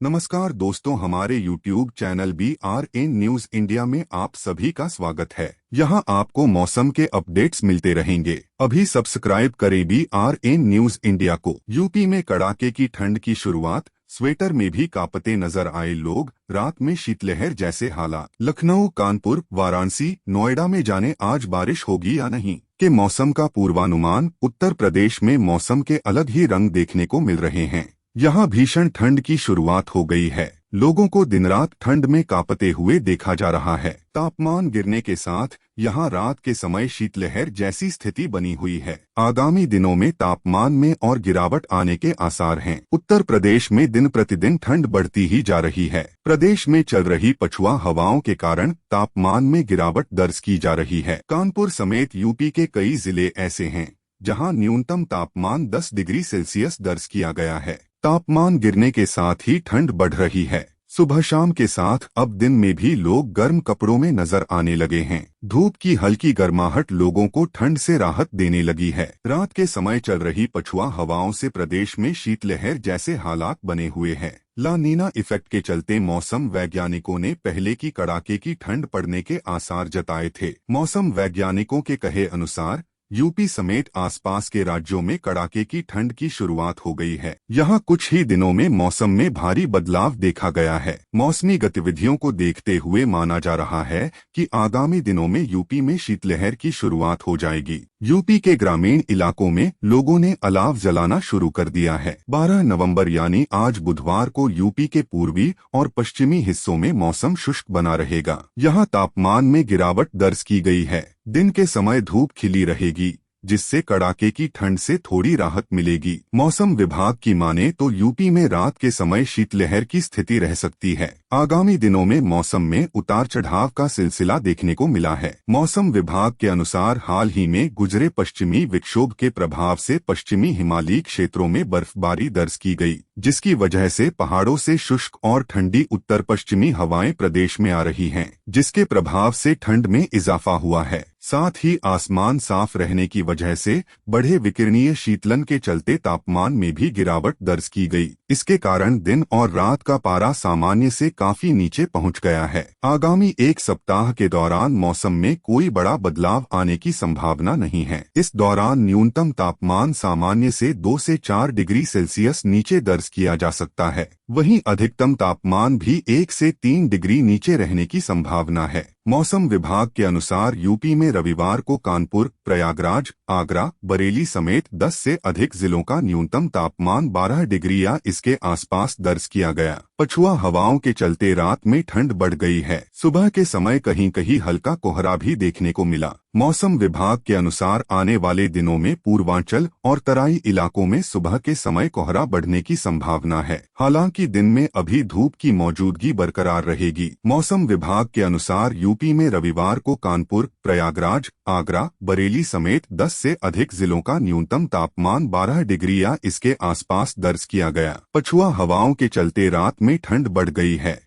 नमस्कार दोस्तों, हमारे YouTube channel BRN news India में आप सभी का स्वागत है। यहाँ आपको मौसम के अपडेट्स मिलते रहेंगे। अभी सब्सक्राइब करें BRN न्यूज इंडिया को। यूपी में कड़ाके की ठंड की शुरुआत, स्वेटर में भी कांपते नजर आए लोग, रात में शीतलहर जैसे हालात। लखनऊ, कानपुर, वाराणसी, नोएडा में जाने आज बारिश होगी या नहीं के मौसम का पूर्वानुमान। उत्तर प्रदेश में मौसम के अलग ही रंग देखने को मिल रहे हैं। यहाँ भीषण ठंड की शुरुआत हो गई है। लोगों को दिन रात ठंड में कांपते हुए देखा जा रहा है। तापमान गिरने के साथ यहाँ रात के समय शीतलहर जैसी स्थिति बनी हुई है। आगामी दिनों में तापमान में और गिरावट आने के आसार हैं। उत्तर प्रदेश में दिन प्रतिदिन ठंड बढ़ती ही जा रही है। प्रदेश में चल रही पछुआ हवाओं के कारण तापमान में गिरावट दर्ज की जा रही है। कानपुर समेत यूपी के कई जिले ऐसे हैं जहाँ न्यूनतम तापमान 10 डिग्री सेल्सियस दर्ज किया गया है। तापमान गिरने के साथ ही ठंड बढ़ रही है। सुबह शाम के साथ अब दिन में भी लोग गर्म कपड़ों में नजर आने लगे हैं। धूप की हल्की गर्माहट लोगों को ठंड से राहत देने लगी है। रात के समय चल रही पछुआ हवाओं से प्रदेश में शीतलहर जैसे हालात बने हुए हैं। ला नीना इफेक्ट के चलते मौसम वैज्ञानिकों ने पहले की कड़ाके की ठंड पड़ने के आसार जताए थे। मौसम वैज्ञानिकों के कहे अनुसार यूपी समेत आसपास के राज्यों में कड़ाके की ठंड की शुरुआत हो गई है। यहाँ कुछ ही दिनों में मौसम में भारी बदलाव देखा गया है। मौसमी गतिविधियों को देखते हुए माना जा रहा है कि आगामी दिनों में यूपी में शीतलहर की शुरुआत हो जाएगी। यूपी के ग्रामीण इलाकों में लोगों ने अलाव जलाना शुरू कर दिया है। 12 नवंबर यानी आज बुधवार को यूपी के पूर्वी और पश्चिमी हिस्सों में मौसम शुष्क बना रहेगा। यहाँ तापमान में गिरावट दर्ज की गई है। दिन के समय धूप खिली रहेगी, जिससे कड़ाके की ठंड से थोड़ी राहत मिलेगी। मौसम विभाग की माने तो यूपी में रात के समय शीतलहर की स्थिति रह सकती है। आगामी दिनों में मौसम में उतार चढ़ाव का सिलसिला देखने को मिला है। मौसम विभाग के अनुसार हाल ही में गुजरे पश्चिमी विक्षोभ के प्रभाव से पश्चिमी हिमालयी क्षेत्रों में बर्फबारी दर्ज की गई, जिसकी वजह से पहाड़ों से शुष्क और ठंडी उत्तर पश्चिमी हवाएं प्रदेश में आ रही हैं, जिसके प्रभाव से ठंड में इजाफा हुआ है। साथ ही आसमान साफ रहने की वजह से बढ़े विकिरणीय शीतलन के चलते तापमान में भी गिरावट दर्ज की गई। इसके कारण दिन और रात का पारा सामान्य से काफी नीचे पहुंच गया है। आगामी एक सप्ताह के दौरान मौसम में कोई बड़ा बदलाव आने की संभावना नहीं है। इस दौरान न्यूनतम तापमान सामान्य से 2 से 4 डिग्री सेल्सियस नीचे दर्ज किया जा सकता है। वहीं अधिकतम तापमान भी 1 से 3 डिग्री नीचे रहने की संभावना है। मौसम विभाग के अनुसार यूपी में रविवार को कानपुर, प्रयागराज, आगरा, बरेली समेत 10 से अधिक जिलों का न्यूनतम तापमान 12 डिग्री या इसके आसपास दर्ज किया गया। पछुआ हवाओं के चलते रात में ठंड बढ़ गई है। सुबह के समय कहीं कहीं हल्का कोहरा भी देखने को मिला। मौसम विभाग के अनुसार आने वाले दिनों में पूर्वांचल और तराई इलाकों में सुबह के समय कोहरा बढ़ने की संभावना है। हालांकि दिन में अभी धूप की मौजूदगी बरकरार रहेगी। मौसम विभाग के अनुसार यूपी में रविवार को कानपुर, प्रयागराज, आगरा, बरेली समेत 10 से अधिक जिलों का न्यूनतम तापमान 12 डिग्री या इसके आसपास दर्ज किया गया। पछुआ हवाओं के चलते रात में ठंड बढ़ गई है।